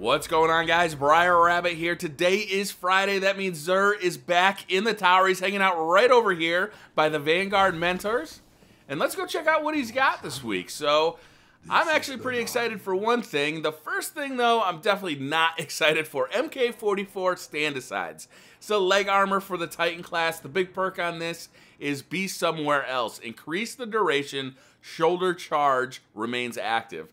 What's going on, guys? BriarRabbit here. Today is Friday. That means Zer is back in the tower. He's hanging out right over here by the Vanguard Mentors. And let's go check out what he's got this week. So, I'm actually pretty excited for one thing. The first thing, though, I'm definitely not excited for. MK44 stand-asides. So, leg armor for the Titan class. The big perk on this is be somewhere else. Increase the duration. Shoulder charge remains active.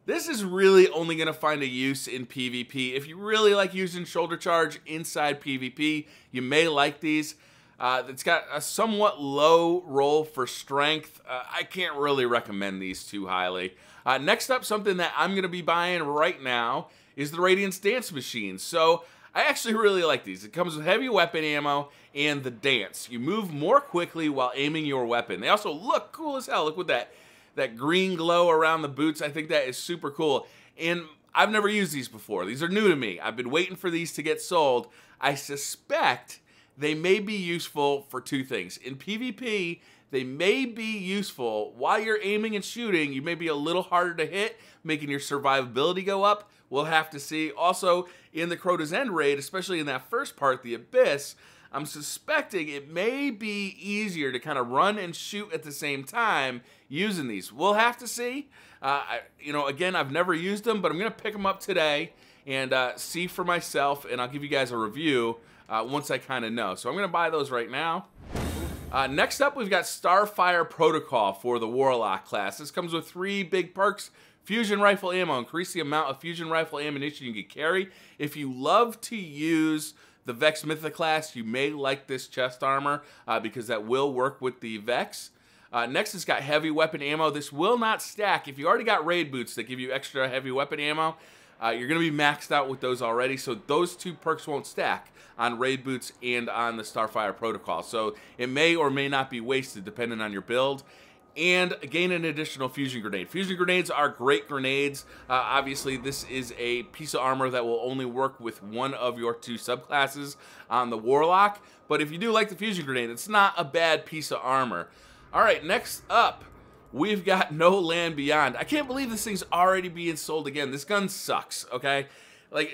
This is really only going to find a use in PvP. If you really like using shoulder charge inside PvP, you may like these. It's got a somewhat low roll for strength. I can't really recommend these too highly. Next up, something that I'm going to be buying right now is the Radiance Dance Machine. So I actually really like these. It comes with heavy weapon ammo and the dance. You move more quickly while aiming your weapon. They also look cool as hell. Look with that green glow around the boots. I think that is super cool. And I've never used these before. These are new to me. I've been waiting for these to get sold. I suspect they may be useful for two things. In PvP, they may be useful while you're aiming and shooting. You may be a little harder to hit, making your survivability go up. We'll have to see. Also, in the Crota's End raid, especially in that first part, the Abyss, I'm suspecting it may be easier to kind of run and shoot at the same time using these. We'll have to see. Again, I've never used them, but I'm going to pick them up today and see for myself, and I'll give you guys a review once I kind of know. So I'm going to buy those right now. Next up, we've got Starfire Protocol for the Warlock class. This comes with 3 big perks. Fusion rifle ammo. Increase the amount of fusion rifle ammunition you can carry. If you love to use the Vex Mythic class, you may like this chest armor because that will work with the Vex. Next, it's got heavy weapon ammo. This will not stack. If you already got raid boots that give you extra heavy weapon ammo, you're going to be maxed out with those already, so those 2 perks won't stack on raid boots and on the Starfire Protocol. So it may or may not be wasted depending on your build. And gain an additional fusion grenade. Fusion grenades are great grenades. Obviously, this is a piece of armor that will only work with one of your 2 subclasses on the Warlock. But if you do like the fusion grenade, it's not a bad piece of armor. All right, next up, we've got No Land Beyond. I can't believe this thing's already being sold again. This gun sucks, okay? Like,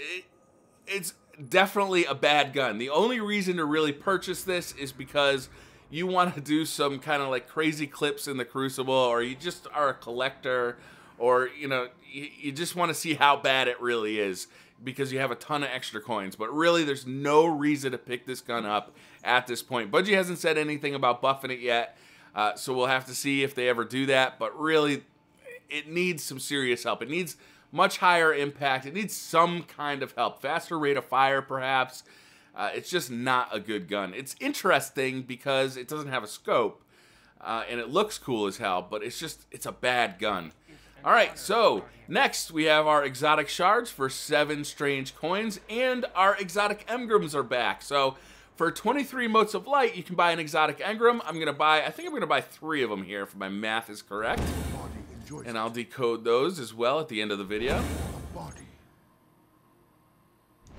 it's definitely a bad gun. The only reason to really purchase this is because you want to do some kind of like crazy clips in the Crucible, or you just are a collector, or you just want to see how bad it really is because you have a ton of extra coins. But really, there's no reason to pick this gun up at this point. Bungie hasn't said anything about buffing it yet, so we'll have to see if they ever do that. But really, it needs some serious help. It needs much higher impact. It needs some kind of help. Faster rate of fire, perhaps. It's just not a good gun. It's interesting because it doesn't have a scope, and it looks cool as hell, but it's a bad gun. All right, so next we have our exotic shards for 7 strange coins, and our exotic engrams are back. So for 23 motes of light, you can buy an exotic engram. I think I'm gonna buy 3 of them here if my math is correct, and I'll decode those as well at the end of the video.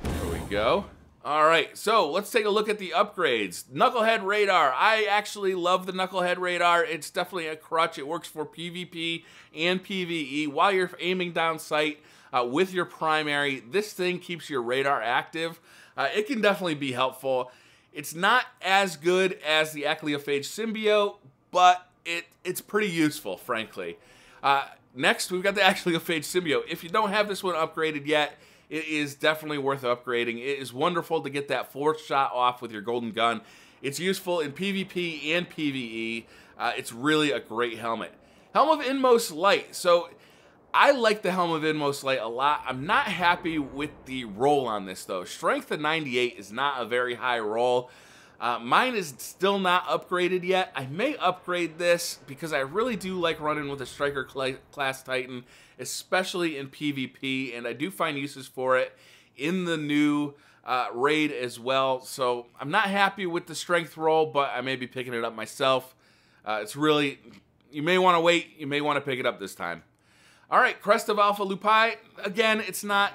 There we go. All right, so let's take a look at the upgrades. Knucklehead Radar. I actually love the Knucklehead Radar. It's definitely a crutch. It works for PvP and PvE. While you're aiming down sight with your primary, this thing keeps your radar active. It can definitely be helpful. It's not as good as the Acleophage Symbiote, but it's pretty useful, frankly. Next, we've got the Acleophage Symbiote. If you don't have this one upgraded yet, it is definitely worth upgrading. It is wonderful to get that 4th shot off with your golden gun. It's useful in PvP and PvE. It's really a great helmet. Helm of Inmost Light. So I like the Helm of Inmost Light a lot. I'm not happy with the roll on this, though. Strength of 98 is not a very high roll. Mine is still not upgraded yet. I may upgrade this because I really do like running with a Striker class Titan, especially in PvP, and I do find uses for it in the new raid as well. So I'm not happy with the strength roll, but I may be picking it up myself. It's really, you may want to wait, you may want to pick it up this time. All right, Crest of Alpha Lupi. Again, it's not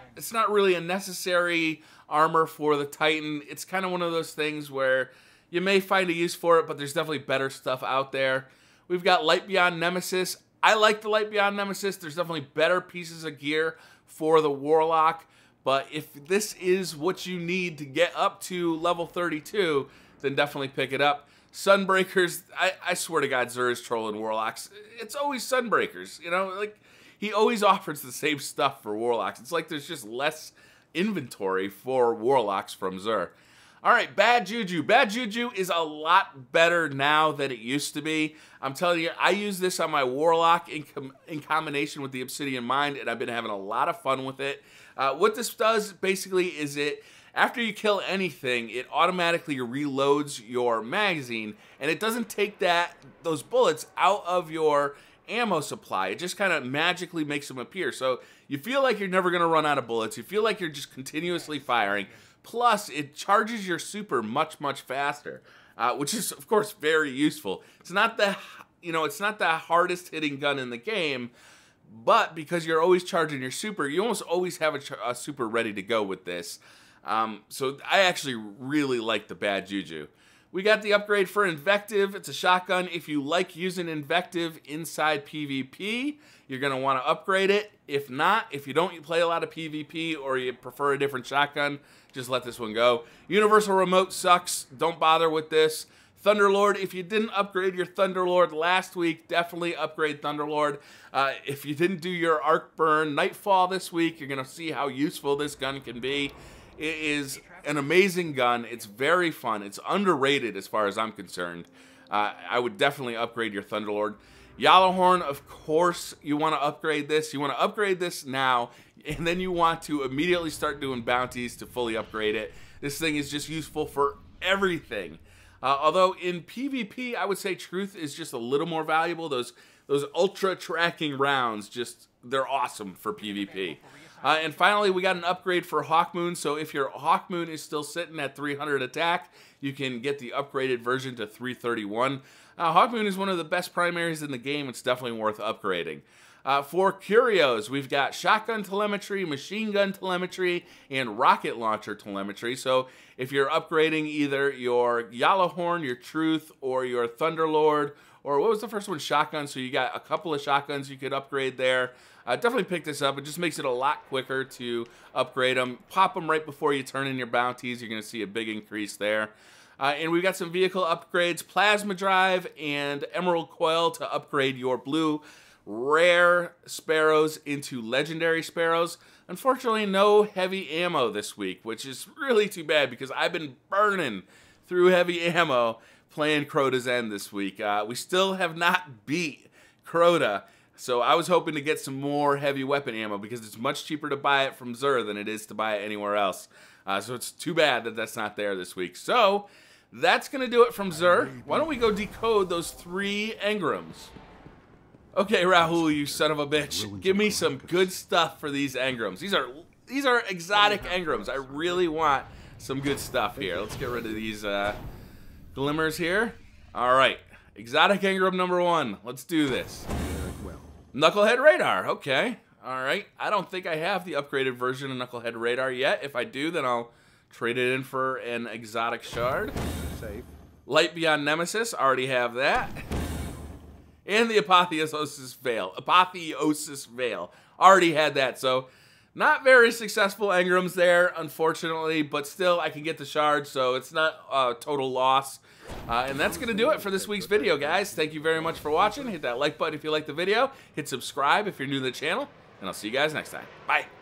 really a necessary armor for the Titan. It's kind of one of those things where you may find a use for it, but there's definitely better stuff out there. We've got Light Beyond Nemesis. I like the Light Beyond Nemesis. There's definitely better pieces of gear for the Warlock, But if this is what you need to get up to level 32, then definitely pick it up. Sunbreakers, I swear to God, Xur is trolling Warlocks. It's always Sunbreakers, you know? Like, he always offers the same stuff for Warlocks. It's like there's just less inventory for Warlocks from Xur. All right, Bad Juju. Bad Juju is a lot better now than it used to be. I'm telling you, I use this on my Warlock in combination with the Obsidian Mind, and I've been having a lot of fun with it. What this does, basically, is after you kill anything, it automatically reloads your magazine, and it doesn't take those bullets out of your ammo supply. It just kind of magically makes them appear. So you feel like you're never going to run out of bullets. You feel like you're just continuously firing. Plus, it charges your super much, much faster, which is, of course, very useful. It's not it's not the hardest hitting gun in the game, but because you're always charging your super, you almost always have a super ready to go with this. So I actually really like the Bad Juju. We got the upgrade for Invective. It's a shotgun. If you like using Invective inside PvP, you're going to want to upgrade it. If not, if you don't play a lot of PvP or you prefer a different shotgun, just let this one go. Universal Remote sucks. Don't bother with this. Thunderlord, if you didn't upgrade your Thunderlord last week, definitely upgrade Thunderlord. If you didn't do your Arc Burn Nightfall this week, you're going to see how useful this gun can be. It is an amazing gun. It's very fun. It's underrated as far as I'm concerned. I would definitely upgrade your Thunderlord. Yellowhorn, of course, you want to upgrade this. You want to upgrade this now, and then you want to immediately start doing bounties to fully upgrade it. This thing is just useful for everything. Although in PvP, I would say Truth is just a little more valuable. Those ultra tracking rounds, they're awesome for PvP. And finally, we got an upgrade for Hawkmoon. So if your Hawkmoon is still sitting at 300 attack, you can get the upgraded version to 331. Hawkmoon is one of the best primaries in the game. It's definitely worth upgrading. For Curios, we've got shotgun telemetry, machine gun telemetry, and rocket launcher telemetry. So if you're upgrading either your Yellowhorn, your Truth, or your Thunderlord, or what was the first one? Shotgun. So you got a couple of shotguns you could upgrade there. Definitely pick this up. It just makes it a lot quicker to upgrade them. Pop them right before you turn in your bounties. You're going to see a big increase there. And we've got some vehicle upgrades, Plasma Drive and Emerald Coil to upgrade your blue rare Sparrows into legendary Sparrows. Unfortunately, no heavy ammo this week, which is really too bad because I've been burning through heavy ammo playing Crota's End this week. We still have not beat Crota. So I was hoping to get some more heavy weapon ammo because it's much cheaper to buy it from Xur than it is to buy it anywhere else. So it's too bad that that's not there this week. So that's going to do it from Xur. Why don't we go decode those 3 engrams? Okay, Rahul, you son of a bitch. Give me some good stuff for these engrams. These are exotic engrams. I really want some good stuff here. Let's get rid of these glimmers here. All right. Exotic engram number 1. Let's do this. Knucklehead Radar, okay. All right, I don't think I have the upgraded version of Knucklehead Radar yet. If I do, then I'll trade it in for an exotic shard. Safe. Light Beyond Nemesis, already have that. And the Apotheosis Veil. Apotheosis Veil, already had that. So not very successful engrams there, unfortunately, but still I can get the shard, so it's not a total loss. And that's going to do it for this week's video, guys. Thank you very much for watching. Hit that like button if you liked the video. Hit subscribe if you're new to the channel. And I'll see you guys next time. Bye.